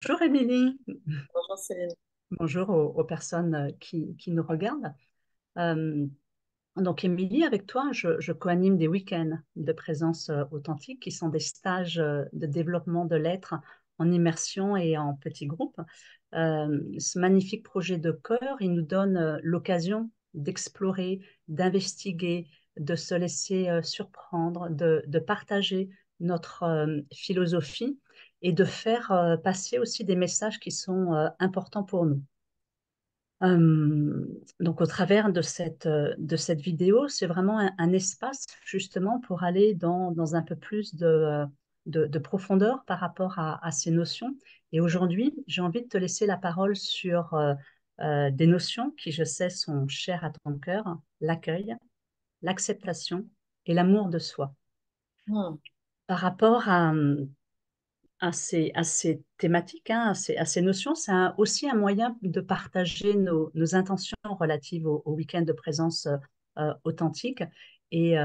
Bonjour Émilie, Bonjour Céline. bonjour aux personnes qui nous regardent. Euh, donc Émilie, avec toi, je co-anime des week-ends de présence authentique qui sont des stages de développement de l'être en immersion et en petits groupes. Ce magnifique projet de cœur, il nous donne l'occasion d'explorer, d'investiguer, de se laisser surprendre, de partager notre philosophie et de faire passer aussi des messages qui sont importants pour nous. Donc, au travers de cette vidéo, c'est vraiment un espace justement pour aller dans un peu plus de profondeur par rapport à ces notions. Et aujourd'hui, j'ai envie de te laisser la parole sur des notions qui, je sais, sont chères à ton cœur, l'accueil, l'acceptation et l'amour de soi. Hmm. Par rapport à ces thématiques, hein, à ces notions, c'est aussi un moyen de partager nos intentions relatives au week-end de présence authentique. Et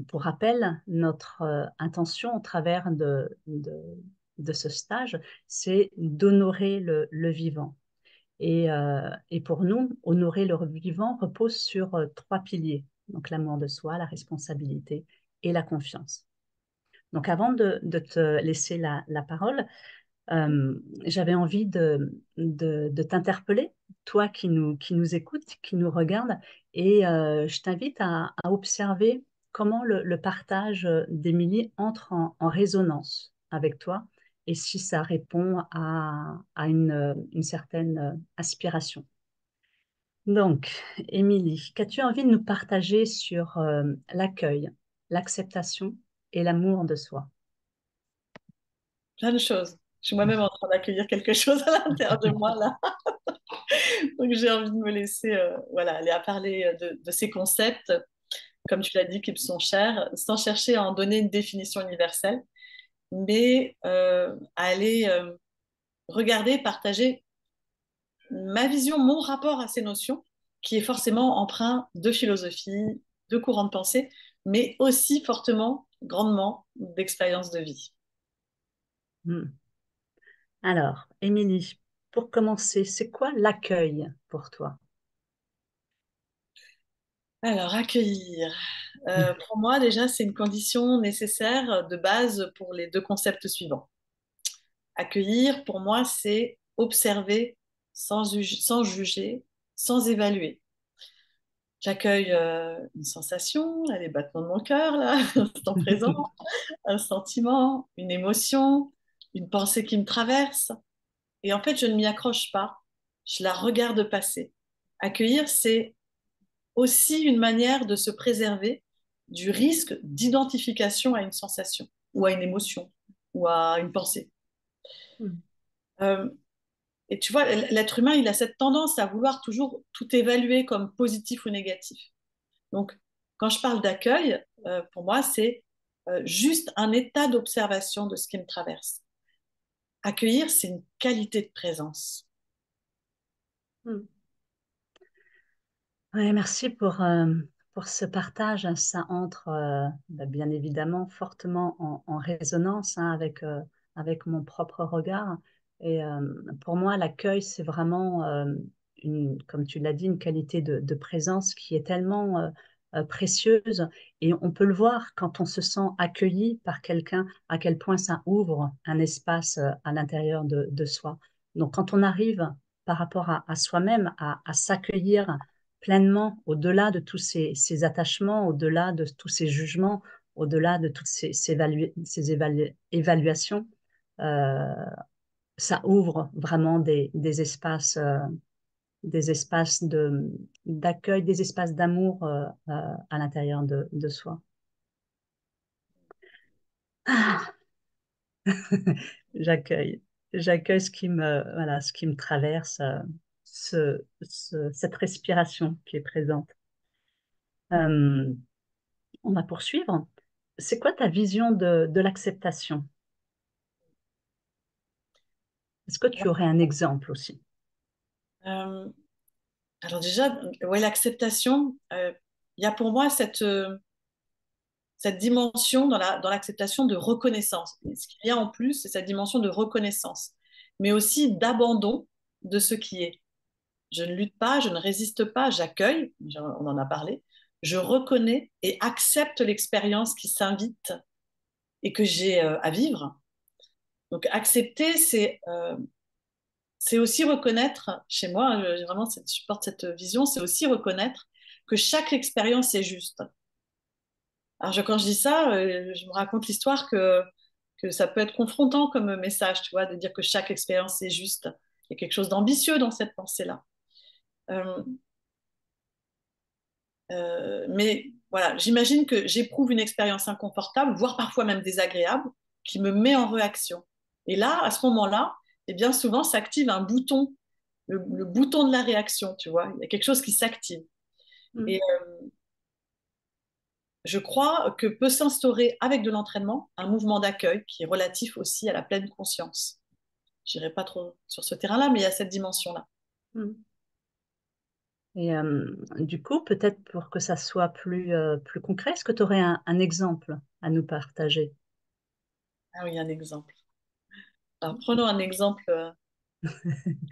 pour rappel, notre intention au travers de ce stage, c'est d'honorer le vivant. Et pour nous, honorer le vivant repose sur trois piliers, donc l'amour de soi, la responsabilité et la confiance. Donc avant de te laisser la parole, j'avais envie de t'interpeller, toi qui nous écoutes, qui nous regarde, et je t'invite à observer comment le partage d'Émilie entre en résonance avec toi et si ça répond à une certaine aspiration. Donc, Émilie, qu'as-tu envie de nous partager sur l'accueil, l'acceptation et l'amour de soi? Plein de choses. Je suis moi-même en train d'accueillir quelque chose à l'intérieur de moi là. Donc j'ai envie de me laisser voilà, aller à parler de ces concepts, comme tu l'as dit, qui me sont chers, sans chercher à en donner une définition universelle, mais à aller regarder, partager ma vision, mon rapport à ces notions, qui est forcément empreint de philosophie, de courant de pensée, mais aussi fortement, grandement, d'expérience de vie. Hmm. Alors, Émilie, pour commencer, c'est quoi l'accueil pour toi? Alors, accueillir. Pour moi, déjà, c'est une condition nécessaire de base pour les deux concepts suivants. Accueillir, pour moi, c'est observer sans juger, sans évaluer. J'accueille une sensation, là, les battements de mon cœur, là, l'instant présent, un sentiment, une émotion, une pensée qui me traverse. Et en fait, je ne m'y accroche pas, je la regarde passer. Accueillir, c'est aussi une manière de se préserver du risque d'identification à une sensation ou à une émotion ou à une pensée. Hmm. Euh, et tu vois, l'être humain, il a cette tendance à vouloir toujours tout évaluer comme positif ou négatif. Donc, quand je parle d'accueil, pour moi, c'est juste un état d'observation de ce qui me traverse. Accueillir, c'est une qualité de présence. Hmm. Ouais, merci pour ce partage. Ça entre bien évidemment fortement en résonance hein, avec mon propre regard. Et pour moi, l'accueil, c'est vraiment, comme tu l'as dit, une qualité de présence qui est tellement précieuse. Et on peut le voir quand on se sent accueilli par quelqu'un, à quel point ça ouvre un espace à l'intérieur de soi. Donc, quand on arrive par rapport à soi-même à s'accueillir pleinement, au-delà de tous ces attachements, au-delà de tous ces jugements, au-delà de toutes évaluations, euh, ça ouvre vraiment des espaces d'accueil, des espaces d'amour à l'intérieur de soi. Ah, j'accueille, j'accueille voilà, ce qui me traverse, cette respiration qui est présente. Euh, On va poursuivre. C'est quoi ta vision de l'acceptation? Est-ce que tu aurais un exemple aussi? Euh, alors déjà, ouais, l'acceptation, il y a pour moi cette dimension dans l'acceptation de reconnaissance. Et ce qu'il y a en plus, c'est cette dimension de reconnaissance. mais aussi d'abandon de ce qui est. Je ne lutte pas, je ne résiste pas, j'accueille, on en a parlé, je reconnais et accepte l'expérience qui s'invite et que j'ai à vivre. Donc accepter, c'est aussi reconnaître, chez moi, vraiment, je porte cette vision, c'est aussi reconnaître que chaque expérience est juste. Alors quand je dis ça, je me raconte l'histoire que ça peut être confrontant comme message, tu vois, de dire que chaque expérience est juste. Il y a quelque chose d'ambitieux dans cette pensée-là. Euh, mais voilà, j'imagine que j'éprouve une expérience inconfortable, voire parfois même désagréable, qui me met en réaction. Et là, à ce moment-là, et bien souvent s'active un bouton, le bouton de la réaction, tu vois. Il y a quelque chose qui s'active. Et Mm. je crois que peut s'instaurer avec de l'entraînement un mouvement d'accueil qui est relatif aussi à la pleine conscience. Je n'irai pas trop sur ce terrain-là, mais il y a cette dimension-là. Mm. Et du coup, peut-être pour que ça soit plus concret, est-ce que tu aurais un exemple à nous partager? Ah oui, un exemple. Alors, prenons un exemple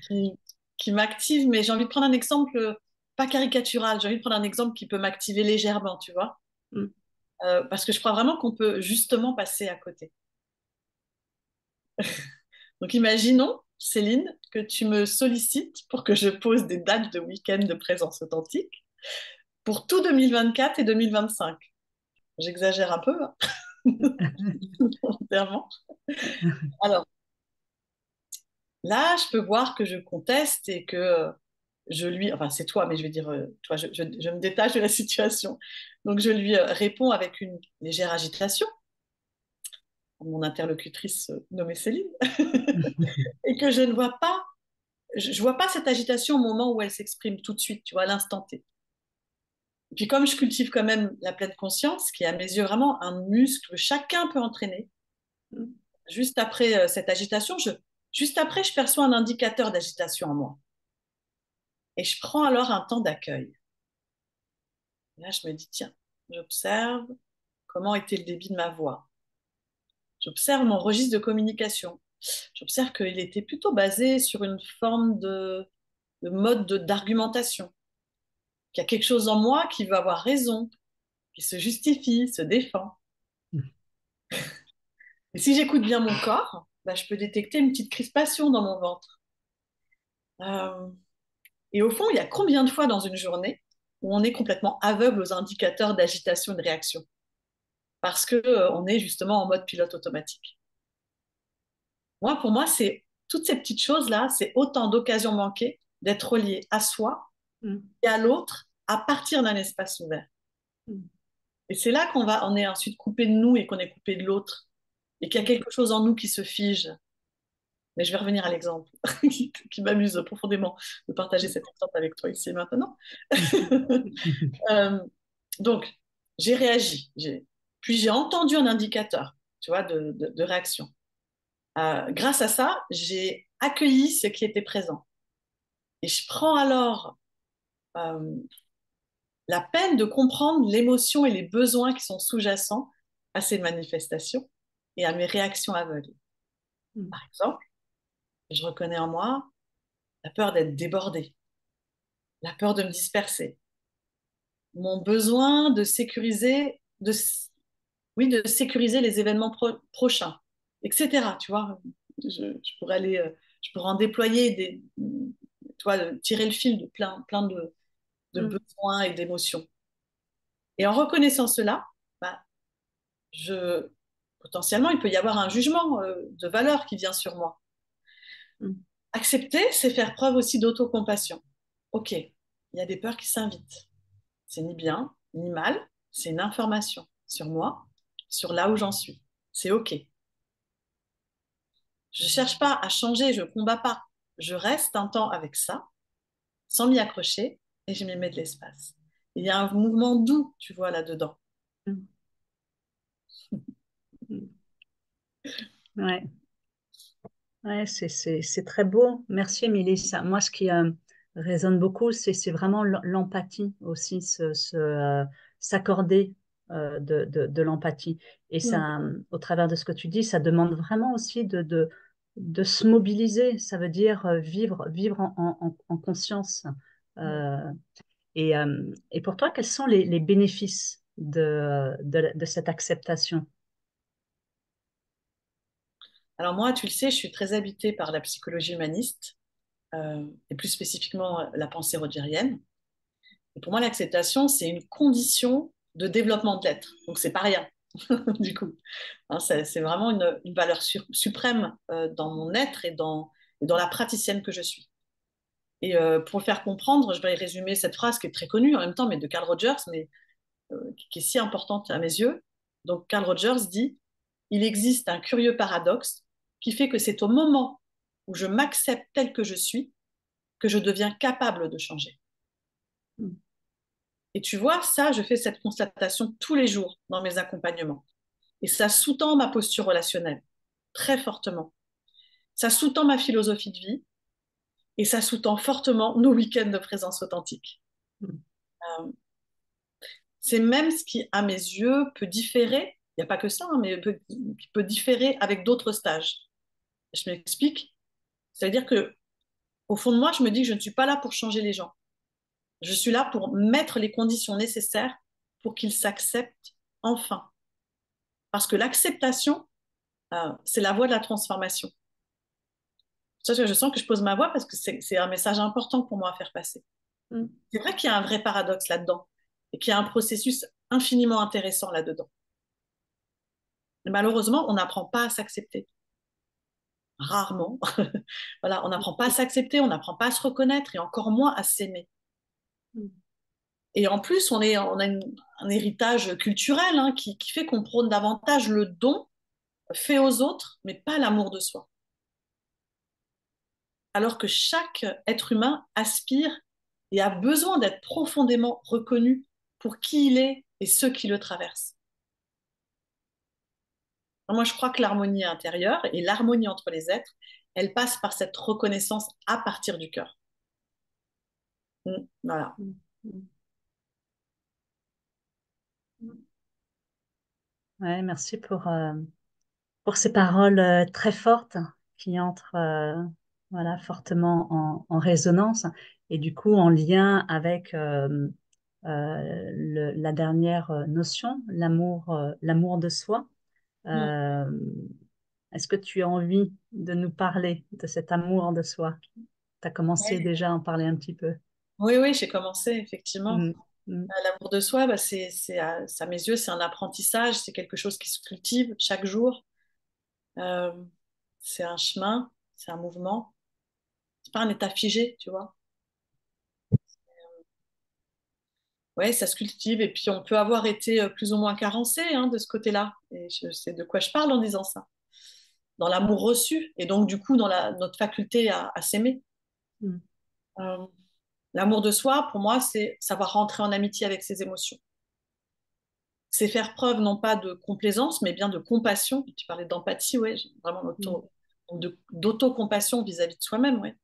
qui, qui m'active, mais j'ai envie de prendre un exemple pas caricatural, j'ai envie de prendre un exemple qui peut m'activer légèrement, tu vois. Mm. Parce que je crois vraiment qu'on peut justement passer à côté. Donc imaginons, Céline, que tu me sollicites pour que je pose des dates de week-end de présence authentique pour tout 2024 et 2025. J'exagère un peu, hein, volontairement. Alors là, je peux voir que je conteste et que je lui, enfin c'est toi, mais je vais dire, toi, je me détache de la situation. Donc je lui réponds avec une légère agitation, mon interlocutrice nommée Céline, et que je ne vois pas, je vois pas cette agitation au moment où elle s'exprime tout de suite, tu vois, à l'instant T. Et puis comme je cultive quand même la pleine conscience, qui est à mes yeux vraiment un muscle que chacun peut entraîner, Mm. juste après cette agitation, juste après, je perçois un indicateur d'agitation en moi. Et je prends alors un temps d'accueil. Et là, je me dis, tiens, j'observe comment était le débit de ma voix. J'observe mon registre de communication. J'observe qu'il était plutôt basé sur une forme de mode d'argumentation. Qu'il y a quelque chose en moi qui veut avoir raison, qui se justifie, se défend. Et si j'écoute bien mon corps, bah, je peux détecter une petite crispation dans mon ventre. Euh, et au fond, il y a combien de fois dans une journée où on est complètement aveugle aux indicateurs d'agitation et de réaction parce que on est justement en mode pilote automatique. Moi, pour moi, c'est toutes ces petites choses-là, c'est autant d'occasions manquées d'être relié à soi Mm. et à l'autre à partir d'un espace ouvert. Mm. Et c'est là on est ensuite coupé de nous et qu'on est coupé de l'autre et qu'il y a quelque chose en nous qui se fige. Mais je vais revenir à l'exemple qui m'amuse profondément de partager cet exemple avec toi ici et maintenant. Mm. Euh, donc, j'ai réagi, puis j'ai entendu un indicateur, tu vois, de réaction. Grâce à ça, j'ai accueilli ce qui était présent. Et je prends alors euh, la peine de comprendre l'émotion et les besoins qui sont sous-jacents à ces manifestations et à mes réactions aveugles. Mm. Par exemple, je reconnais en moi la peur d'être débordée, la peur de me disperser, mon besoin de sécuriser, oui, de sécuriser les événements prochains, etc. Tu vois, je pourrais aller, je pourrais en déployer tu vois, tirer le fil de plein de Mm. besoins et d'émotions. Et en reconnaissant cela, bah, je, potentiellement, il peut y avoir un jugement de valeur qui vient sur moi. Mm. Accepter, c'est faire preuve aussi d'autocompassion. Ok, il y a des peurs qui s'invitent. C'est ni bien, ni mal, c'est une information sur moi, sur là où j'en suis. C'est ok. Je ne cherche pas à changer, je ne combats pas. Je reste un temps avec ça, sans m'y accrocher, et je m'y mets de l'espace. Il y a un mouvement doux, tu vois, là-dedans. Mm. Mm. Ouais. Ouais, c'est très beau. Merci, Émilie. Moi, ce qui résonne beaucoup, c'est vraiment l'empathie aussi, s'accorder de l'empathie. Et Mm. ça, au travers de ce que tu dis, ça demande vraiment aussi de se mobiliser, ça veut dire vivre en conscience. Mm. Euh, et pour toi, quels sont les bénéfices de cette acceptation? Alors moi, tu le sais, je suis très habitée par la psychologie humaniste, et plus spécifiquement la pensée rogérienne. Et pour moi, l'acceptation, c'est une condition de développement de l'être. Donc, c'est pas rien, du coup. Hein, c'est vraiment une valeur suprême dans mon être et dans la praticienne que je suis. Et pour le faire comprendre, je vais résumer cette phrase qui est très connue en même temps, mais de Carl Rogers, mais qui est si importante à mes yeux. Donc, Carl Rogers dit, il existe un curieux paradoxe qui fait que c'est au moment où je m'accepte tel que je suis que je deviens capable de changer. Et tu vois, ça, je fais cette constatation tous les jours dans mes accompagnements. Et ça sous-tend ma posture relationnelle, très fortement. Ça sous-tend ma philosophie de vie et ça sous-tend fortement nos week-ends de présence authentique. Euh, c'est même ce qui, à mes yeux, peut différer, il n'y a pas que ça, hein, mais qui peut différer avec d'autres stages. Je m'explique. C'est-à-dire que, au fond de moi, je me dis que je ne suis pas là pour changer les gens. Je suis là pour mettre les conditions nécessaires pour qu'ils s'acceptent enfin. Parce que l'acceptation, c'est la voie de la transformation. Ça, je sens que je pose ma voix parce que c'est un message important pour moi à faire passer. Mm. C'est vrai qu'il y a un vrai paradoxe là-dedans et qu'il y a un processus infiniment intéressant là-dedans. Mais malheureusement, on n'apprend pas à s'accepter. Rarement. Voilà, on n'apprend pas à s'accepter, on n'apprend pas à se reconnaître et encore moins à s'aimer. Mm. Et en plus, on a un héritage culturel hein, qui fait qu'on prône davantage le don fait aux autres, mais pas l'amour de soi. Alors que chaque être humain aspire et a besoin d'être profondément reconnu pour qui il est et ceux qui le traversent. Moi, je crois que l'harmonie intérieure et l'harmonie entre les êtres, elle passe par cette reconnaissance à partir du cœur. Voilà. Mm. Mm. Ouais, merci pour ces paroles très fortes qui entrent voilà, fortement en résonance et du coup en lien avec la dernière notion, l'amour de soi. Mm. Euh, Est-ce que tu as envie de nous parler de cet amour de soi? Tu as commencé Ouais. déjà à en parler un petit peu. Oui, oui, j'ai commencé, effectivement. Mm, mm, L'amour de soi, bah, à mes yeux, c'est un apprentissage, c'est quelque chose qui se cultive chaque jour. Euh, c'est un chemin, c'est un mouvement. C'est pas un état figé, tu vois. Ouais, ça se cultive et puis on peut avoir été plus ou moins carencé hein, de ce côté-là. Et je sais de quoi je parle en disant ça. Dans l'amour reçu et donc du coup dans notre faculté à s'aimer. mm, Euh, l'amour de soi, pour moi, c'est savoir rentrer en amitié avec ses émotions. C'est faire preuve non pas de complaisance, mais bien de compassion. Tu parlais d'empathie, ouais, vraiment mm, d'autocompassion vis-à-vis de soi-même, ouais.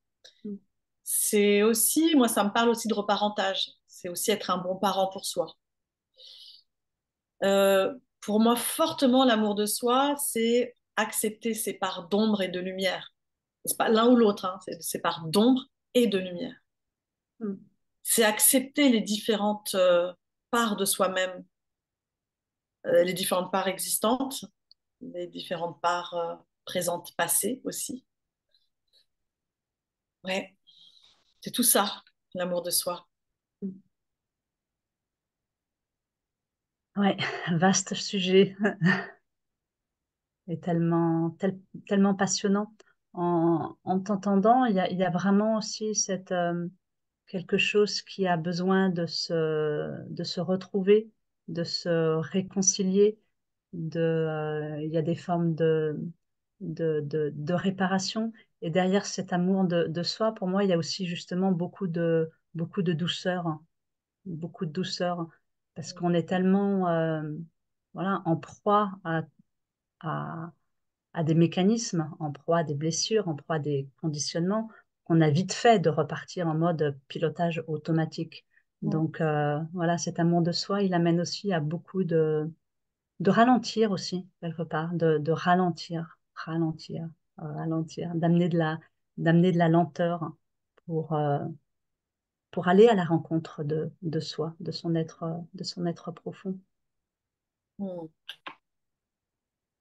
mm. C'est aussi, moi, ça me parle aussi de reparentage. C'est aussi être un bon parent pour soi. Pour moi, fortement, l'amour de soi, c'est accepter ses parts d'ombre et de lumière. C'est pas l'un ou l'autre, hein, c'est ses parts d'ombre et de lumière. Mm. C'est accepter les différentes parts de soi-même, les différentes parts existantes, les différentes parts présentes, passées aussi. Ouais, c'est tout ça, l'amour de soi. Ouais, vaste sujet et tellement passionnant. En t'entendant, il y a vraiment aussi quelque chose qui a besoin de se retrouver, de se réconcilier. Il y a des formes de réparation. Et derrière cet amour de soi, pour moi, il y a aussi justement beaucoup de douceur, hein, beaucoup de douceur, parce qu'on est tellement voilà, en proie à, à des mécanismes, en proie à des blessures, en proie à des conditionnements, qu'on a vite fait de repartir en mode pilotage automatique. Donc voilà, cet amour de soi, il amène aussi à beaucoup de ralentir aussi, quelque part, de ralentir, ralentir. ralentir, d'amener de la lenteur pour, euh, pour aller à la rencontre de soi, de son être profond. Hmm.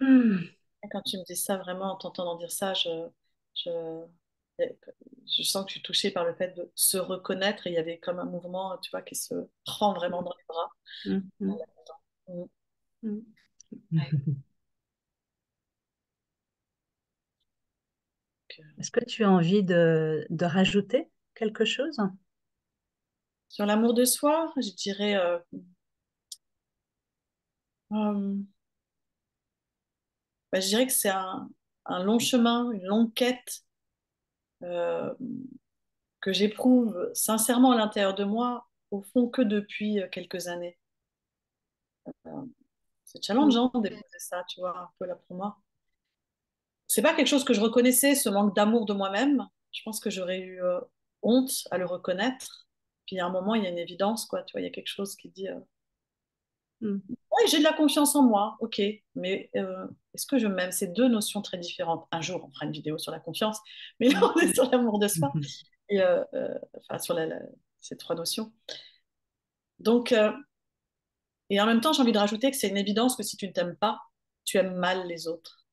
Hmm. Et quand tu me dis ça, vraiment, en t'entendant dire ça, je, je sens que je suis touchée par le fait de se reconnaître et il y avait comme un mouvement, tu vois, qui se prend vraiment dans les bras. Hmm. Hmm. Hmm. Hmm. Ouais. Donc, Est-ce que tu as envie de rajouter quelque chose? sur l'amour de soi, je dirais, euh, bah, je dirais que c'est un long chemin, une longue quête euh, que j'éprouve sincèrement à l'intérieur de moi, au fond que depuis quelques années. Euh, c'est Hmm. challengeant d'éprouver ça, tu vois, un peu là pour moi. C'est pas quelque chose que je reconnaissais, ce manque d'amour de moi-même. Je pense que j'aurais eu honte à le reconnaître. Puis à un moment, il y a une évidence, quoi. Tu vois, il y a quelque chose qui dit Hmm. ouais, j'ai de la confiance en moi, ok, mais est-ce que je m'aime? C'est deux notions très différentes. Un jour, on fera une vidéo sur la confiance, mais là, Hmm. on est sur l'amour de soi, Hmm. et, enfin, sur ces trois notions. Donc, et en même temps, j'ai envie de rajouter que c'est une évidence que si tu ne t'aimes pas, tu aimes mal les autres.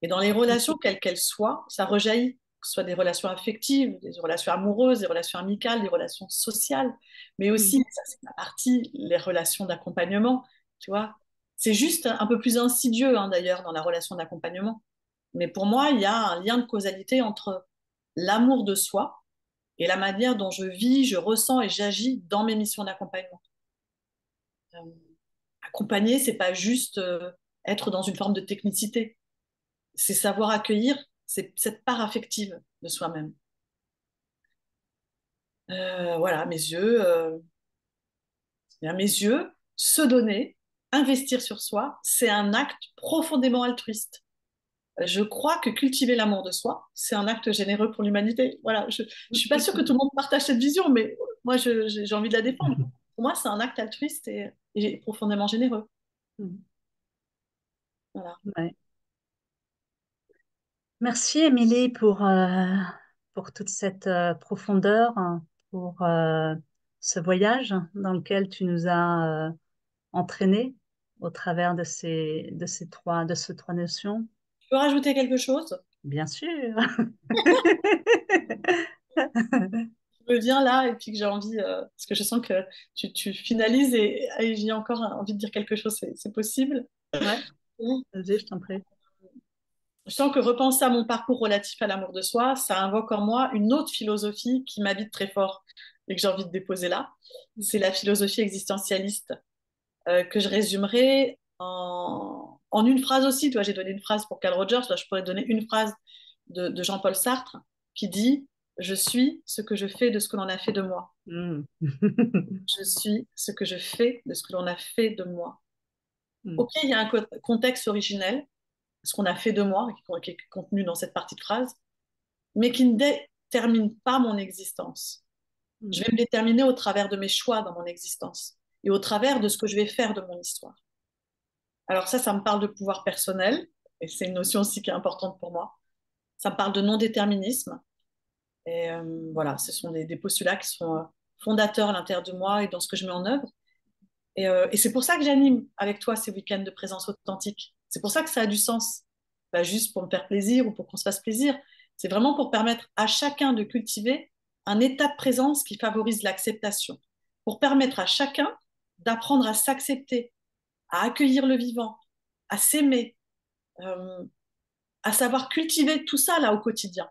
Et dans les relations, quelles qu'elles soient, ça rejaillit, que ce soit des relations affectives, des relations amoureuses, des relations amicales, des relations sociales, mais Hmm. aussi, ça c'est la partie, les relations d'accompagnement, tu vois. C'est juste un peu plus insidieux, hein, d'ailleurs, dans la relation d'accompagnement. Mais pour moi, il y a un lien de causalité entre l'amour de soi et la manière dont je vis, je ressens et j'agis dans mes missions d'accompagnement. Euh, accompagner, c'est pas juste être dans une forme de technicité, c'est savoir accueillir cette part affective de soi-même. Voilà, à mes yeux, se donner, investir sur soi, c'est un acte profondément altruiste. Je crois que cultiver l'amour de soi, c'est un acte généreux pour l'humanité. Voilà, je ne suis pas sûre que tout le monde partage cette vision, mais moi, j'ai envie de la défendre. Pour moi, c'est un acte altruiste et profondément généreux. Hmm. Voilà. Ouais. Merci, Émilie, pour toute cette profondeur, hein, pour ce voyage dans lequel tu nous as entraînés au travers de ces trois notions. Je peux rajouter quelque chose? Bien sûr. Je me viens là et puis que j'ai envie, parce que je sens que tu finalises et j'ai encore envie de dire quelque chose, c'est possible. Ouais, vas-y, je t'en prie. Je sens que repenser à mon parcours relatif à l'amour de soi, ça invoque en moi une autre philosophie qui m'habite très fort et que j'ai envie de déposer là. C'est la philosophie existentialiste que je résumerai en une phrase aussi. Toi, j'ai donné une phrase pour Carl Rogers, là, je pourrais donner une phrase de Jean-Paul Sartre qui dit: je suis ce que je fais de ce que l'on a fait de moi. Mm. Je suis ce que je fais de ce que l'on a fait de moi. Mm. Ok, il y a un contexte originel, ce qu'on a fait de moi, qui est contenu dans cette partie de phrase, mais qui ne détermine pas mon existence. Je Mm. vais me déterminer au travers de mes choix dans mon existence et au travers de ce que je vais faire de mon histoire. Alors ça me parle de pouvoir personnel, et c'est une notion aussi qui est importante pour moi. Ça me parle de non-déterminisme, et voilà, ce sont des postulats qui sont fondateurs à l'intérieur de moi et dans ce que je mets en œuvre. Et c'est pour ça que j'anime avec toi ces week-ends de présence authentique. C'est pour ça que ça a du sens. Pas juste pour me faire plaisir ou pour qu'on se fasse plaisir. C'est vraiment pour permettre à chacun de cultiver un état de présence qui favorise l'acceptation. Pour permettre à chacun d'apprendre à s'accepter, à accueillir le vivant, à s'aimer, euh, à savoir cultiver tout ça là au quotidien.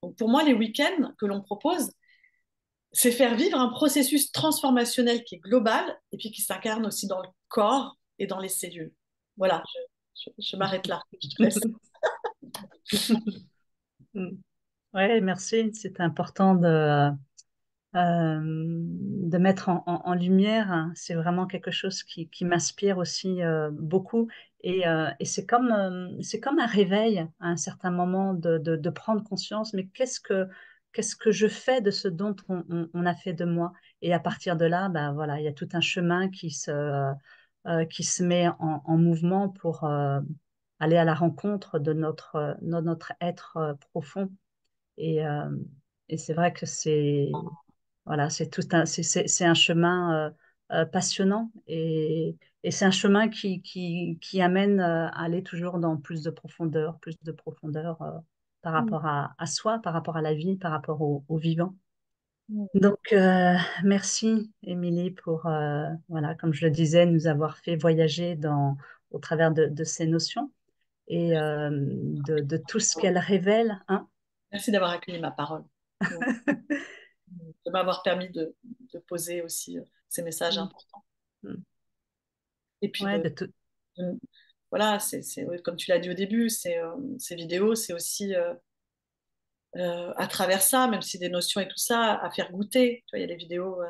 Donc pour moi, les week-ends que l'on propose, c'est faire vivre un processus transformationnel qui est global et puis qui s'incarne aussi dans le corps et dans les cellules. Voilà, je m'arrête là, je te laisse. Mm. Ouais, merci. C'est important de mettre en lumière, hein. C'est vraiment quelque chose qui m'inspire aussi beaucoup. Et c'est comme un réveil à un certain moment de prendre conscience, mais qu'est-ce que je fais de ce dont on a fait de moi? Et à partir de là, bah, voilà, il y a tout un chemin qui se met en mouvement aller à la rencontre de notre être profond. Et, euh, et c'est vrai que voilà, c'est un chemin passionnant et c'est un chemin qui amène à aller toujours dans plus de profondeur par Mm. rapport à soi, par rapport à la vie, par rapport au vivant. Mm. Donc, merci, Émilie, pour, voilà, comme je le disais, nous avoir fait voyager au travers de ces notions et de tout ce qu'elles révèlent, hein. Merci d'avoir accueilli ma parole, ouais, de m'avoir permis de poser aussi ces messages Mm, importants. mm. Et puis Ouais, de tout. voilà, ouais, comme tu l'as dit au début, ces vidéos, c'est aussi à travers ça, même si des notions et tout ça, à faire goûter. Tu vois, il y a des vidéos,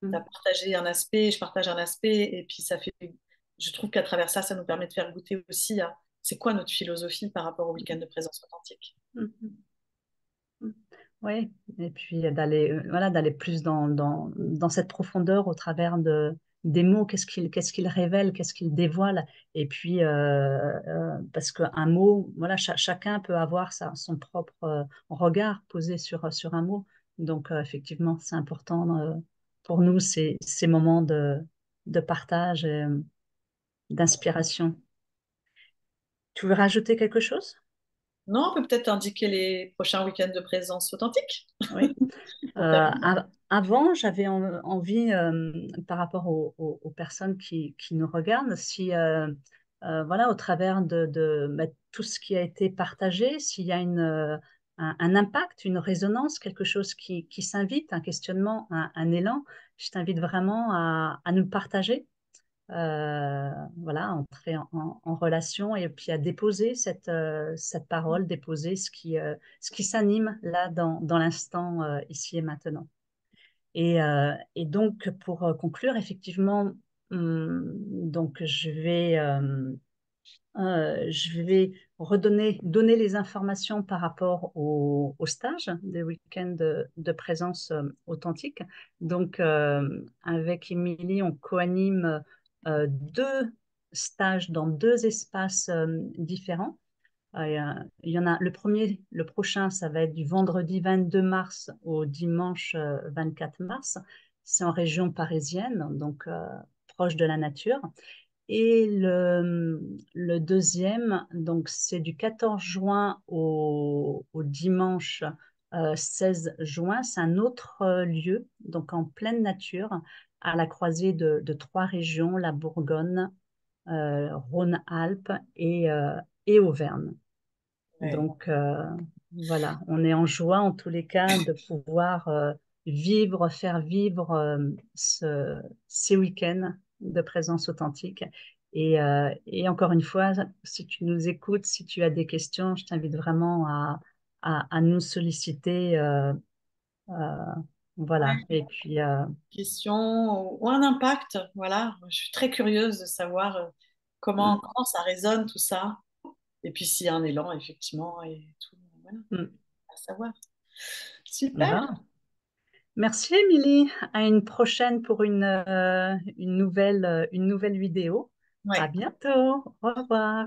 tu as Mm, partagé un aspect, je partage un aspect, et puis je trouve qu'à travers ça, ça nous permet de faire goûter aussi à c'est quoi notre philosophie par rapport au week-end de présence authentique. mm, mm. Oui, et puis d'aller voilà, d'aller plus dans cette profondeur au travers des mots, qu'est-ce qu'il révèle, qu'est-ce qu'il dévoile. Et puis, parce qu'un mot, voilà, chacun peut avoir son propre regard posé sur un mot. Donc, effectivement, c'est important pour nous, ces moments de partage, et, d'inspiration. Tu veux rajouter quelque chose? Non, on peut peut-être indiquer les prochains week-ends de présence authentique Oui. pour terminer. Avant, j'avais envie, par rapport aux personnes qui nous regardent, si, voilà, au travers bah, tout ce qui a été partagé, s'il y a un impact, une résonance, quelque chose qui s'invite, un questionnement, un élan, je t'invite vraiment à nous le partager. Voilà, entrer en relation et puis à déposer cette parole, déposer ce qui s'anime là dans l'instant, ici et maintenant. Et donc, pour conclure, effectivement, donc je vais donner les informations par rapport au stage des week-ends de présence authentique. Donc, avec Émilie, on coanime deux stages dans deux espaces différents. Il y en a le prochain, ça va être du vendredi 22 mars au dimanche 24 mars. C'est en région parisienne, donc proche de la nature. Et le deuxième, donc c'est du 14 juin au dimanche 16 juin. C'est un autre lieu, donc en pleine nature, à la croisée de trois régions, la Bourgogne, Rhône-Alpes et Auvergne. Ouais. Donc voilà, on est en joie en tous les cas de pouvoir faire vivre ces week-ends de présence authentique. Et encore une fois, si tu nous écoutes, si tu as des questions, je t'invite vraiment à nous solliciter. Euh, voilà. Ouais. Et puis, Question ou un impact, voilà. Je suis très curieuse de savoir mm, comment ça résonne tout ça. Et puis s'il y a un élan, effectivement, et tout, voilà, mm, à savoir. Super. voilà. Merci, Émilie. À une prochaine pour une nouvelle vidéo. À Ouais. bientôt. Au revoir.